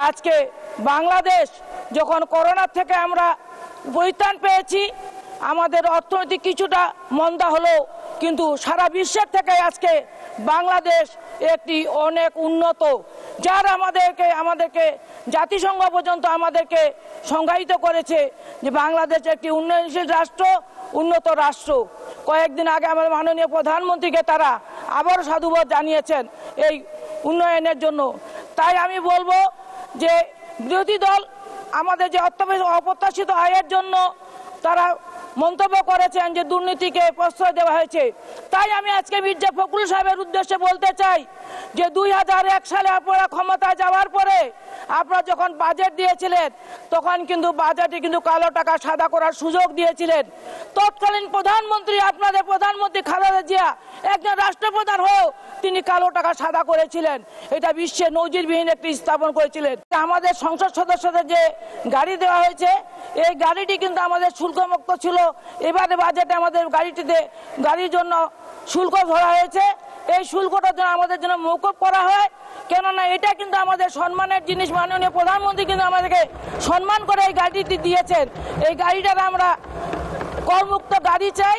আজকে বাংলাদেশ যখন করোনা থেকে আমরা পরিত্রাণ পেয়েছি, আমাদের অর্থনৈতিক কিছুটা মন্দা হলো, কিন্তু সারা বিশ্বের থেকে আজকে বাংলাদেশ একটি অনেক উন্নত, যার আমাদেরকে জাতিসংঘ পর্যন্ত আমাদেরকে সংজ্ঞায়িত করেছে যে বাংলাদেশ একটি উন্নয়নশীল রাষ্ট্র, উন্নত রাষ্ট্র। কয়েকদিন আগে আমাদের মাননীয় প্রধানমন্ত্রীকে তারা আবারও সাধুবাদ জানিয়েছেন এই উন্নয়নের জন্য। তাই আমি বলবো যে বিরোধী দল আমাদের যে অপ্রত্যাশিত আয়ের জন্য তারা মন্তব্য করেছেন যে দুর্নীতিকে প্রশ্রয় দেওয়া হয়েছে, তাই আমি আজকে মির্জা ফখরুল সাহেবের উদ্দেশ্যে বলতে চাই যে 2001 সালে আপনারা ক্ষমতায় যাওয়ার পরে আপনারা যখন বাজেট দিয়েছিলেন তখন কিন্তু বাজেটে কিন্তু কালো টাকা সাদা করার সুযোগ দিয়েছিলেন। তৎকালীন প্রধানমন্ত্রী, আপনাদের প্রধানমন্ত্রী খালেদা জিয়া একজন রাষ্ট্রপ্রধান হয়েও তিনি কালো টাকা সাদা করেছিলেন। এটা বিশ্বে নজিরবিহীন একটি স্থাপন করেছিলেন। আমাদের সংসদ সদস্যদের যে গাড়ি দেওয়া হয়েছে, এই গাড়িটি কিন্তু আমাদের শুল্কমুক্ত ছিল। এবারে বাজেটে আমাদের গাড়ির জন্য শুল্ক ধরা হয়েছে। এই শুল্কটা যেন আমাদের জন্য মৌকুব করা হয়, কেননা এটা কিন্তু আমাদের সম্মানের জিনিস। মাননীয় প্রধানমন্ত্রী কিন্তু আমাদেরকে সম্মান করে এই গাড়িটি দিয়েছেন। এই গাড়িটার আমরা করমুক্ত গাড়ি চাই।